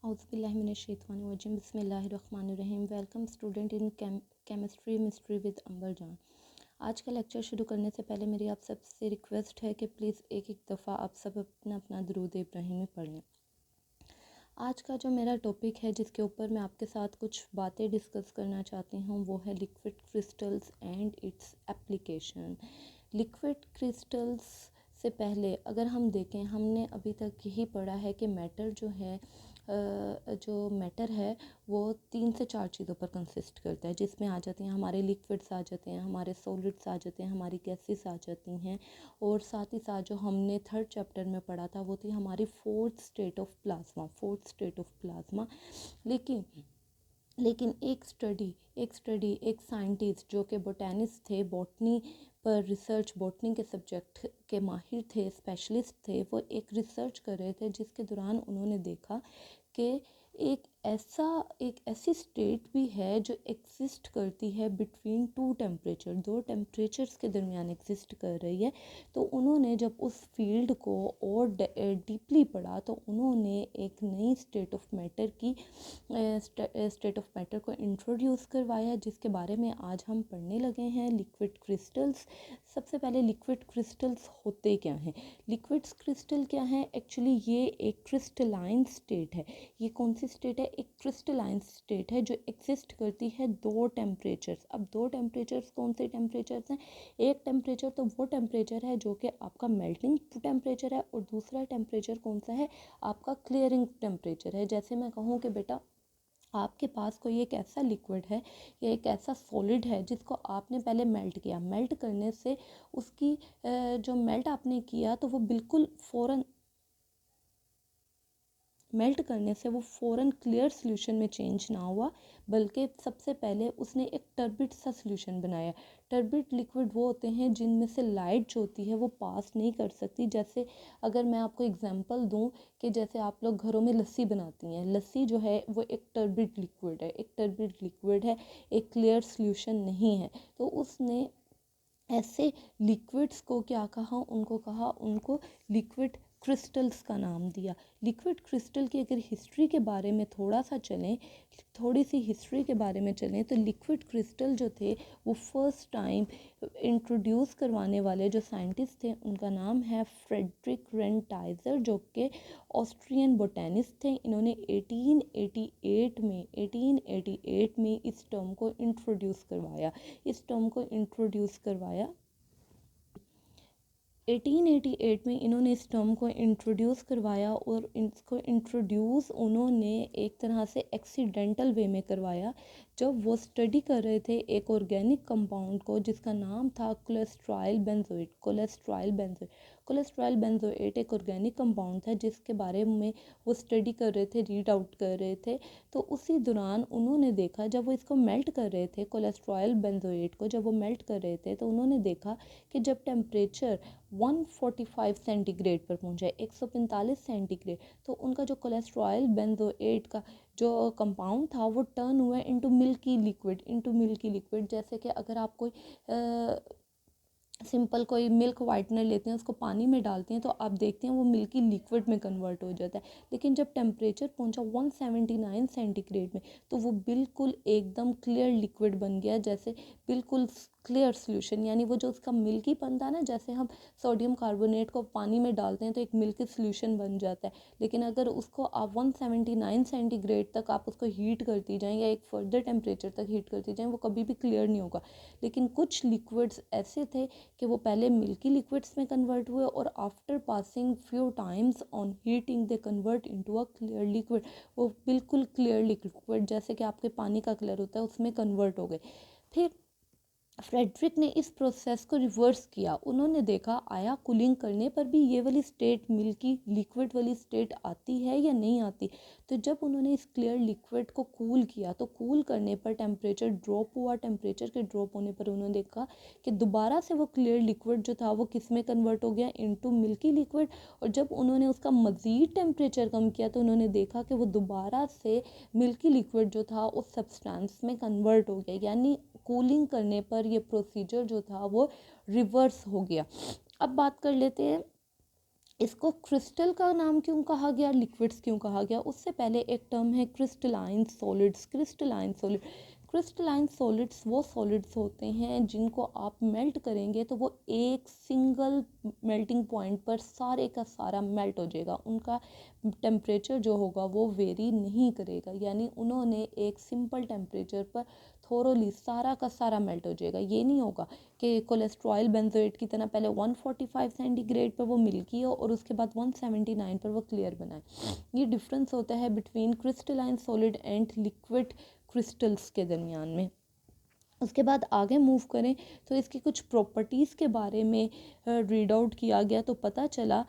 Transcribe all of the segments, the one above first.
औज़ुबिल्लाहिमिनश्शैतानिर्रजीम बिस्मिल्लाहिर्रहमानिर्रहीम। Welcome student in chemistry mystery with Amber Jan. आज का लेक्चर शुरू करने से पहले मेरी आप सबसे रिक्वेस्ट है कि प्लीज़ एक एक दफ़ा आप सब अपना अपना दुरूद इब्राहिमी पढ़ लें। आज का जो मेरा टॉपिक है जिसके ऊपर मैं आपके साथ कुछ बातें डिस्कस करना चाहती हूँ वो है liquid crystals and its application. Liquid crystals से पहले अगर हम देखें, हमने अभी तक यही पढ़ा है कि मैटर जो मैटर है वो 3 से 4 चीज़ों पर कंसिस्ट करता है, जिसमें आ जाते हैं हमारे लिक्विड्स, आ जाते हैं हमारे सॉलिड्स, आ जाते हैं हमारी गैसेस आ जाती हैं, और साथ ही साथ जो हमने 3rd चैप्टर में पढ़ा था वो थी हमारी फोर्थ स्टेट ऑफ प्लाज्मा। लेकिन एक साइंटिस्ट जो कि बोटेनिस्ट थे, बॉटनी के सब्जेक्ट के माहिर थे, स्पेशलिस्ट थे, वो एक रिसर्च कर रहे थे जिसके दौरान उन्होंने देखा कि एक ऐसी स्टेट भी है जो एग्जिस्ट करती है बिटवीन दो टेम्परेचर्स के दरमियान एग्जिस्ट कर रही है। तो उन्होंने जब उस फील्ड को और डीपली पढ़ा तो उन्होंने एक नई स्टेट ऑफ मैटर को इंट्रोड्यूस करवाया, जिसके बारे में आज हम पढ़ने लगे हैं, लिक्विड क्रिस्टल्स। सबसे पहले लिक्विड क्रिस्टल्स होते क्या हैं? लिक्विड क्रिस्टल क्या है? एक्चुअली ये एक क्रिस्टलाइन स्टेट है। ये कौन सी स्टेट है? एक क्रिस्टलाइन स्टेट है जो एग्जिस्ट करती है दो टेम्परेचर्स। अब दो टेम्परेचर्स कौन से टेम्परेचर्स हैं? एक टेम्परेचर तो वो टेम्परेचर है जो कि आपका मेल्टिंग टेम्परेचर है, और दूसरा टेम्परेचर कौन सा है? आपका क्लियरिंग टेम्परेचर है। जैसे मैं कहूँ कि बेटा आपके पास कोई एक ऐसा लिक्विड है या एक ऐसा सॉलिड है जिसको आपने पहले मेल्ट किया, मेल्ट करने से उसकी जो मेल्ट आपने किया तो वो बिल्कुल मेल्ट करने से वो फ़ौरन क्लियर सॉल्यूशन में चेंज ना हुआ, बल्कि सबसे पहले उसने एक टर्बिड सा सॉल्यूशन बनाया। टर्बिड लिक्विड वो होते हैं जिनमें से लाइट जो होती है वो पास नहीं कर सकती। जैसे अगर मैं आपको एग्जांपल दूं कि जैसे आप लोग घरों में लस्सी बनाती हैं, लस्सी जो है वो एक टर्बिड लिक्विड है, एक क्लियर सॉल्यूशन नहीं है। तो उसने ऐसे लिक्विड्स को क्या कहा? उनको लिक्विड क्रिस्टल्स का नाम दिया। लिक्विड क्रिस्टल की अगर हिस्ट्री के बारे में थोड़ी सी हिस्ट्री के बारे में चलें तो लिक्विड क्रिस्टल जो थे वो फर्स्ट टाइम इंट्रोड्यूस करवाने वाले जो साइंटिस्ट थे उनका नाम है फ्रेडरिक रेंटाइजर, जो कि ऑस्ट्रियन बोटेनिस्ट थे। इन्होंने 1888 में इस टर्म को इंट्रोड्यूस करवाया। 1888 में इन्होंने इस टर्म को इंट्रोड्यूस करवाया, और इसको इंट्रोड्यूस उन्होंने एक तरह से एक्सीडेंटल वे में करवाया। जब वो स्टडी कर रहे थे एक ऑर्गेनिक कंपाउंड को जिसका नाम था कोलेस्ट्रॉयल बेंजोएट एक ऑर्गेनिक कंपाउंड था जिसके बारे में वो स्टडी कर रहे थे, रीड आउट कर रहे थे। तो उसी दौरान उन्होंने देखा, जब वो इसको मेल्ट कर रहे थे, कोलेस्ट्रॉयल बेंजोएट को जब वो मेल्ट कर रहे थे, तो उन्होंने देखा कि जब टेम्परेचर 145 सेंटीग्रेड पर पहुंचा, 145 सेंटीग्रेड, तो उनका जो कोलेस्ट्रॉयल बेंजोएट का जो कंपाउंड था वो टर्न हुआ इनटू मिल्की लिक्विड। जैसे कि अगर आप कोई सिंपल कोई मिल्क वाइटनर लेते हैं, उसको पानी में डालते हैं तो आप देखते हैं वो मिल्की लिक्विड में कन्वर्ट हो जाता है। लेकिन जब टेम्परेचर पहुंचा 179 सेंटीग्रेड में तो वो बिल्कुल एकदम क्लियर लिक्विड बन गया, जैसे बिल्कुल क्लियर सॉल्यूशन। यानी वो जो उसका मिल्कीपन था ना, जैसे हम सोडियम कार्बोनेट को पानी में डालते हैं तो एक मिल्की सॉल्यूशन बन जाता है, लेकिन अगर उसको आप 179 सेंटीग्रेड तक आप उसको हीट करती जाएं या एक फर्दर टेम्परेचर तक हीट करती जाएं, वो कभी भी क्लियर नहीं होगा। लेकिन कुछ लिक्विड्स ऐसे थे कि वो पहले मिल्की लिक्विड्स में कन्वर्ट हुए, और after passing few times on heating they convert into a clear liquid. वो बिल्कुल क्लियर लिक्विड, जैसे कि आपके पानी का कलर होता है, उसमें कन्वर्ट हो गए। फिर फ्रेडरिक ने इस प्रोसेस को रिवर्स किया। उन्होंने देखा आया कूलिंग करने पर भी ये वाली स्टेट, मिल्की लिक्विड वाली स्टेट आती है या नहीं आती। तो जब उन्होंने इस क्लियर लिक्विड को कूल किया तो कूल करने पर टेम्परेचर ड्रॉप हुआ। टेम्परेचर के ड्रॉप होने पर उन्होंने देखा कि दोबारा से वो क्लियर लिक्विड जो था वो किस में कन्वर्ट हो गया? Into milky liquid. और जब उन्होंने उसका मज़ीद टेम्परेचर कम किया तो उन्होंने देखा कि वो दोबारा से मिल्की लिक्विड जो था उस सब्सटेंस में कन्वर्ट हो गया। यानी कूलिंग करने पर ये प्रोसीजर जो था वो रिवर्स हो गया। अब बात कर लेते हैं इसको क्रिस्टल का नाम क्यों कहा गया, लिक्विड्स क्यों कहा गया, उससे पहले एक टर्म है crystalline solids. Crystalline solid, crystalline solids वो सॉलिड्स होते हैं जिनको आप मेल्ट करेंगे तो वो एक सिंगल मेल्टिंग पॉइंट पर सारे का सारा मेल्ट हो जाएगा, उनका टेम्परेचर जो होगा वो वेरी नहीं करेगा, यानी उन्होंने एक सिंपल टेम्परेचर पर थोरोली सारा का सारा मेल्ट हो जाएगा। ये नहीं होगा कि कोलेस्ट्रॉल बेंजोएट की तरह पहले 145 सेंटीग्रेड पर वो मिल्की हो और उसके बाद 179 पर वो क्लियर बनाए। ये डिफरेंस होता है between crystalline solid and liquid crystals के दरमियान में। उसके बाद आगे मूव करें तो इसकी कुछ प्रॉपर्टीज़ के बारे में रीड आउट किया गया तो पता चला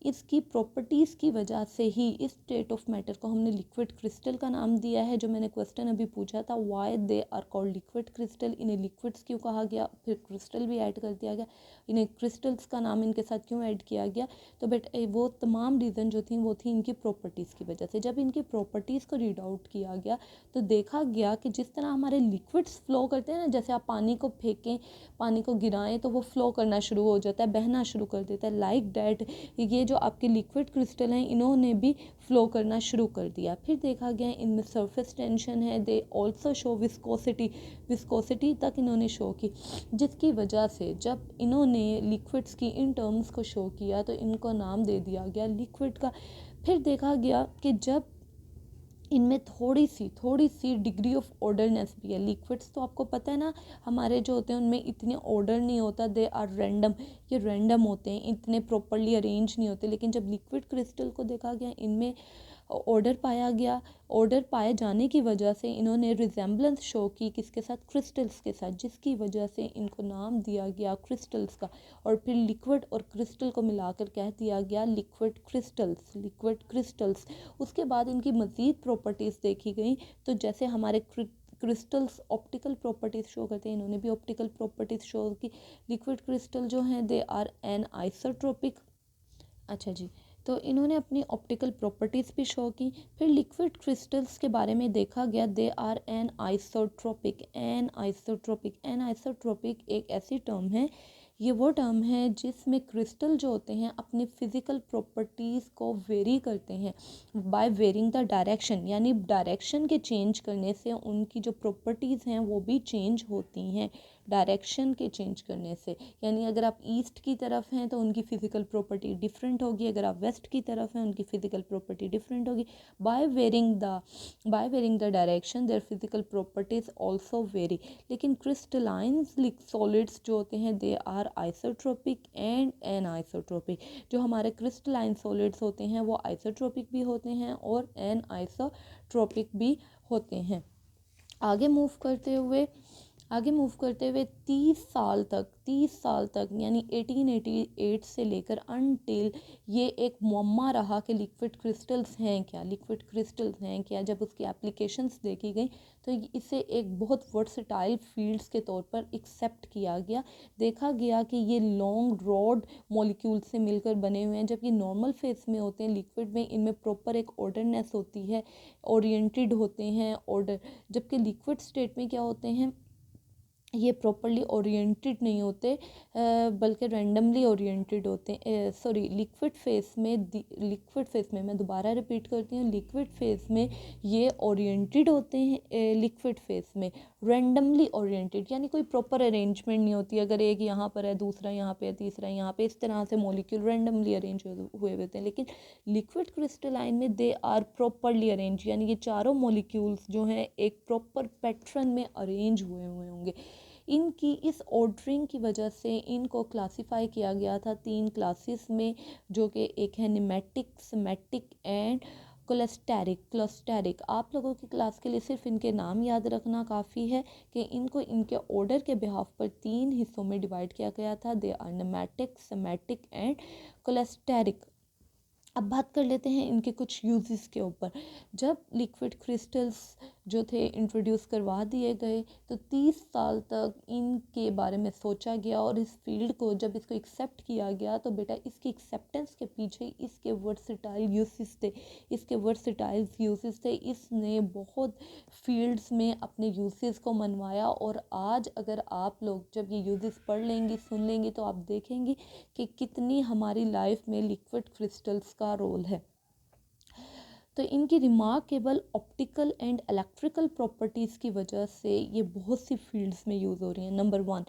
इसकी प्रॉपर्टीज़ की वजह से ही इस स्टेट ऑफ मैटर को हमने लिक्विड क्रिस्टल का नाम दिया है। जो मैंने क्वेश्चन अभी पूछा था, why they are called liquid crystal, इन्हें लिक्विड्स क्यों कहा गया, फिर क्रिस्टल भी ऐड कर दिया गया, इन्हें क्रिस्टल्स का नाम इनके साथ क्यों ऐड किया गया, तो बट वो तमाम रीज़न जो थी वो थी इनकी प्रॉपर्टीज़ की वजह से। जब इनकी प्रॉपर्टीज़ को रीड आउट किया गया तो देखा गया कि जिस तरह हमारे लिक्विड्स फ्लो करते हैं ना, जैसे आप पानी को फेंकें, पानी को गिराएं तो वो फ्लो करना शुरू हो जाता है, बहना शुरू कर देता है, लाइक डैट ये जो आपके लिक्विड क्रिस्टल हैं इन्होंने भी फ्लो करना शुरू कर दिया। फिर देखा गया इनमें सरफेस टेंशन है, they also show viscosity, viscosity तक इन्होंने शो की, जिसकी वजह से जब इन्होंने लिक्विड्स की इन टर्म्स को शो किया तो इनको नाम दे दिया गया लिक्विड का। फिर देखा गया कि जब इनमें थोड़ी सी डिग्री ऑफ ऑर्डरनेस भी है। लिक्विड्स तो आपको पता है ना, हमारे जो होते हैं उनमें इतने ऑर्डर नहीं होता, दे आर रैंडम, ये रैंडम होते हैं, इतने प्रॉपरली अरेंज नहीं होते। लेकिन जब लिक्विड क्रिस्टल को देखा गया इनमें ऑर्डर पाया गया, ऑर्डर पाए जाने की वजह से इन्होंने रिजेम्बलेंस शो की किसके साथ, क्रिस्टल्स के साथ, जिसकी वजह से इनको नाम दिया गया क्रिस्टल्स का। और फिर लिक्विड और क्रिस्टल को मिलाकर कह दिया गया लिक्विड क्रिस्टल्स, लिक्विड क्रिस्टल्स। उसके बाद इनकी मज़ीद प्रॉपर्टीज़ देखी गई, तो जैसे हमारे क्रिस्टल्स ऑप्टिकल प्रॉपर्टीज़ शो करते हैं, इन्होंने भी ऑप्टिकल प्रॉपर्टीज़ शो की। लिक्विड क्रिस्टल जो हैं दे आर एन आइसोट्रोपिक, अच्छा जी, तो इन्होंने अपनी ऑप्टिकल प्रॉपर्टीज़ भी शो की। फिर लिक्विड क्रिस्टल्स के बारे में देखा गया, they are anisotropic, anisotropic, anisotropic एक ऐसी टर्म है, ये वो टर्म है जिसमें क्रिस्टल जो होते हैं अपनी फ़िज़िकल प्रॉपर्टीज़ को वेरी करते हैं बाय वेरिंग द डायरेक्शन, यानी डायरेक्शन के चेंज करने से उनकी जो प्रॉपर्टीज़ हैं वो भी चेंज होती हैं डायरेक्शन के चेंज करने से। यानी अगर आप ईस्ट की तरफ हैं तो उनकी फ़िज़िकल प्रॉपर्टी डिफरेंट होगी, अगर आप वेस्ट की तरफ हैं उनकी फ़िज़िकल प्रॉपर्टी डिफरेंट होगी। By varying the direction their physical properties also vary. लेकिन क्रिस्टलाइन सॉलिड्स जो होते हैं they are isotropic and anisotropic. जो हमारे क्रिस्टलाइन सॉलिड्स होते हैं वो आइसोट्रोपिक भी होते हैं और एन आइसोट्रोपिक भी होते हैं। आगे मूव करते हुए 30 साल तक यानी 1888 से लेकर अनटिल ये एक मुअम्मा रहा कि लिक्विड क्रिस्टल्स हैं क्या। जब उसकी एप्लीकेशंस देखी गई तो इसे एक बहुत वर्सटाइल फील्ड्स के तौर पर एक्सेप्ट किया गया। देखा गया कि ये लॉन्ग रॉड मॉलिक्यूल से मिलकर बने हुए हैं, जबकि नॉर्मल फेस में होते हैं लिक्विड में इनमें प्रॉपर एक ऑर्डरनेस होती है, ओरिएंटेड होते हैं ऑर्डर, जबकि लिक्विड स्टेट में क्या होते हैं, ये प्रॉपरली ओरिएंटेड नहीं होते बल्कि रैंडमली ओरिएंटेड होते हैं। सॉरी, लिक्विड फेस में मैं दोबारा रिपीट करती हूँ, लिक्विड फेस में ये ओरिएंटेड होते हैं, लिक्विड फेस में रैंडमली ओरिएंटेड, यानी कोई प्रॉपर अरेंजमेंट नहीं होती। अगर एक यहाँ पर है, दूसरा यहाँ पे है, तीसरा यहाँ पे, इस तरह से मॉलिक्यूल रैंडमली अरेंज हुए होते हैं। लेकिन लिक्विड क्रिस्टलाइन में दे आर प्रॉपरली अरेंज, यानी ये चारों मॉलिक्यूल्स जो हैं एक प्रॉपर पैटर्न में अरेंज हुए होंगे। इनकी इस ऑर्डरिंग की वजह से इनको क्लासिफाई किया गया था 3 क्लासेस में, जो कि एक है निमेटिक, सिमेटिक एंड क्लस्टेरिक। आप लोगों की क्लास के लिए सिर्फ इनके नाम याद रखना काफ़ी है कि इनको इनके ऑर्डर के बिहाफ पर 3 हिस्सों में डिवाइड किया गया था, they are nematic, smectic and cholesteric. अब बात कर लेते हैं इनके कुछ यूजेस के ऊपर। जब लिक्विड क्रिस्टल्स जो थे इंट्रोड्यूस करवा दिए गए। तो 30 साल तक इनके बारे में सोचा गया और इस फील्ड को जब इसको एक्सेप्ट किया गया तो बेटा इसकी एक्सेप्टेंस के पीछे इसके वर्सटाइल यूसेस थे, इसने बहुत फील्ड्स में अपने यूसेस को मनवाया। और आज अगर आप लोग जब ये यूजेस पढ़ लेंगी, सुन लेंगी, तो आप देखेंगी कि कितनी हमारी लाइफ में लिक्विड क्रिस्टल्स का रोल है। तो इनकी remarkable optical and electrical properties की वजह से ये बहुत सी फील्ड्स में यूज़ हो रही हैं। नंबर 1,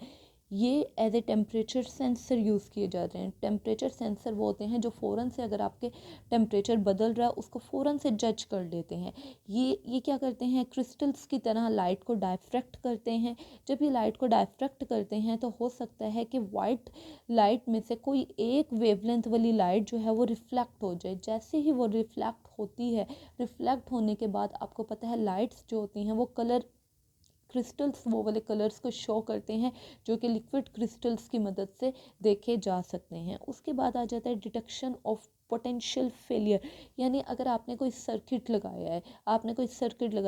ये as a temperature sensor use किए जाते हैं। टेम्परेचर सेंसर वो होते हैं जो फ़ौरन से अगर आपके टेम्परेचर बदल रहा है उसको फ़ौरन से जज कर लेते हैं। ये क्या करते हैं, क्रिस्टल्स की तरह लाइट को डायफ्रैक्ट करते हैं। जब ये लाइट को डायफ्रैक्ट करते हैं तो हो सकता है कि वाइट लाइट में से कोई एक वेवलेंथ वाली लाइट जो है वो रिफ्लेक्ट हो जाए। जैसे ही वो रिफ्लेक्ट होती है, रिफ्लेक्ट होने के बाद आपको पता है लाइट्स जो होती हैं वो कलर क्रिस्टल्स वो वाले कलर्स को शो करते हैं जो कि लिक्विड क्रिस्टल्स की मदद से देखे जा सकते हैं। उसके बाद आ जाता है डिटेक्शन ऑफ पोटेंशियल फेलियर, यानी अगर आपने कोई सर्किट लगाया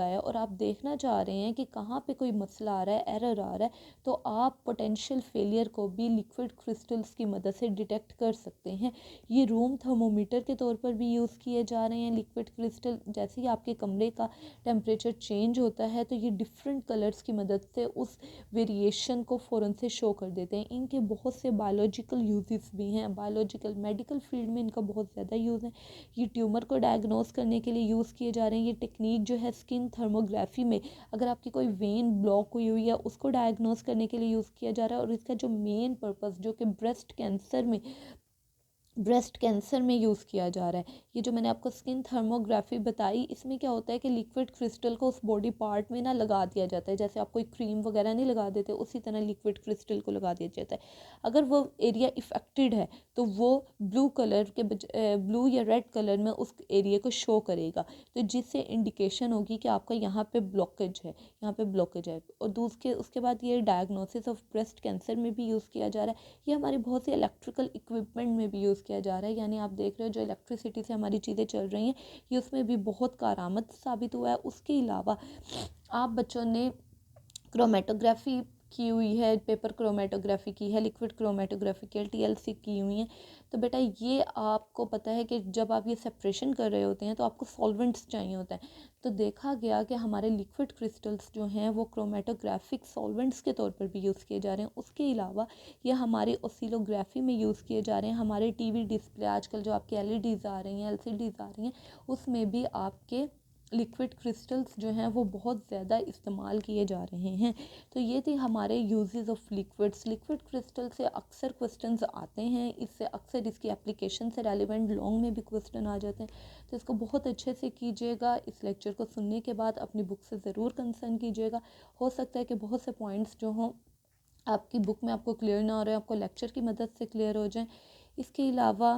है और आप देखना चाह रहे हैं कि कहाँ पे कोई मसला आ रहा है, एरर आ रहा है, तो आप पोटेंशियल फेलियर को भी लिक्विड क्रिस्टल्स की मदद से डिटेक्ट कर सकते हैं। ये रूम थर्मोमीटर के तौर पर भी यूज़ किए जा रहे हैं लिक्विड क्रिस्टल। जैसे ही आपके कमरे का टेम्परेचर चेंज होता है तो ये डिफरेंट कलर्स की मदद से उस वेरिएशन को फ़ौरन से शो कर देते हैं। इनके बहुत से बायोलॉजिकल यूजेस भी हैं, बायोलॉजिकल मेडिकल फील्ड में इनका बहुत ज़्यादा यूज़ है। ये ट्यूमर को डायग्नोस करने के लिए यूज़ किए जा रहे हैं। ये टेक्निक जो है स्किन थर्मोग्राफी में अगर आपकी कोई वेन ब्लॉक हुई हुई है उसको डायग्नोस करने के लिए यूज़ किया जा रहा है। और इसका जो मेन पर्पस जो कि ब्रेस्ट कैंसर में यूज़ किया जा रहा है। ये जो मैंने आपको स्किन थर्मोग्राफी बताई, इसमें क्या होता है कि लिक्विड क्रिस्टल को उस बॉडी पार्ट में ना लगा दिया जाता है। जैसे आप कोई क्रीम वगैरह नहीं लगा देते, उसी तरह लिक्विड क्रिस्टल को लगा दिया जाता है। अगर वो एरिया इफेक्टेड है तो वो ब्लू या रेड कलर में उस एरिया को शो करेगा, तो जिससे इंडिकेशन होगी कि आपका यहाँ पे ब्लॉकेज है। और उसके बाद ये डायग्नोसिस ऑफ ब्रेस्ट कैंसर में भी यूज़ किया जा रहा है। ये हमारी बहुत सी इलेक्ट्रिकल इक्विपमेंट में भी यूज़ किया जा रहा है। यानी आप देख रहे हो जो इलेक्ट्रिसिटी से हमारी चीज़ें चल रही हैं, ये उसमें भी बहुत कारआमद साबित हुआ है। उसके अलावा आप बच्चों ने क्रोमेटोग्राफी की हुई है, पेपर क्रोमेटोग्राफी की है, लिक्विड क्रोमेटोग्राफी की है, TLC की हुई है। तो बेटा ये आपको पता है कि जब आप ये सेपरेशन कर रहे होते हैं तो आपको सॉल्वेंट्स चाहिए होता है। तो देखा गया कि हमारे लिक्विड क्रिस्टल्स जो हैं वो क्रोमेटोग्राफिक सॉल्वेंट्स के तौर पर भी यूज़ किए जा रहे हैं। उसके अलावा ये हमारी ओसिलोग्राफी में यूज़ किए जा रहे हैं। हमारे टीवी डिस्प्ले आजकल जो आपकी LEDs आ रही हैं, LCDs आ रही हैं, उसमें भी आपके लिक्विड क्रिस्टल्स जो हैं वो बहुत ज़्यादा इस्तेमाल किए जा रहे हैं। तो ये थी हमारे uses of liquids. Liquid crystal से अक्सर क्वेश्चंस आते हैं, इससे अक्सर इसकी एप्लीकेशन से रेलिवेंट लॉन्ग में भी क्वेश्चन आ जाते हैं। तो इसको बहुत अच्छे से कीजिएगा। इस लेक्चर को सुनने के बाद अपनी बुक से ज़रूर कंसर्न कीजिएगा। हो सकता है कि बहुत से पॉइंट्स जो हों आपकी बुक में आपको क्लियर ना हो रहे, आपको लेक्चर की मदद से क्लियर हो जाएं। इसके अलावा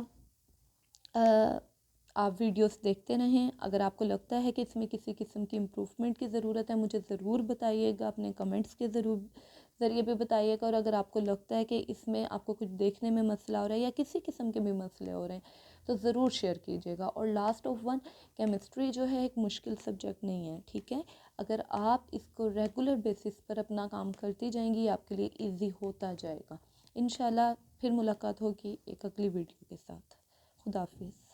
आप वीडियोस देखते रहें। अगर आपको लगता है कि इसमें किसी किस्म की इम्प्रूवमेंट की ज़रूरत है, मुझे ज़रूर बताइएगा, अपने कमेंट्स के ज़रिए भी बताइएगा। और अगर आपको लगता है कि इसमें आपको कुछ देखने में मसला हो रहा है या किसी किस्म के भी मसले हो रहे हैं तो ज़रूर शेयर कीजिएगा। और लास्ट ऑफ वन, केमिस्ट्री जो है एक मुश्किल सब्जेक्ट नहीं है, ठीक है। अगर आप इसको रेगुलर बेसिस पर अपना काम करती जाएंगी आपके लिए ईजी होता जाएगा। इंशाल्लाह फिर मुलाकात होगी एक अगली वीडियो के साथ। खुदा हाफिज़।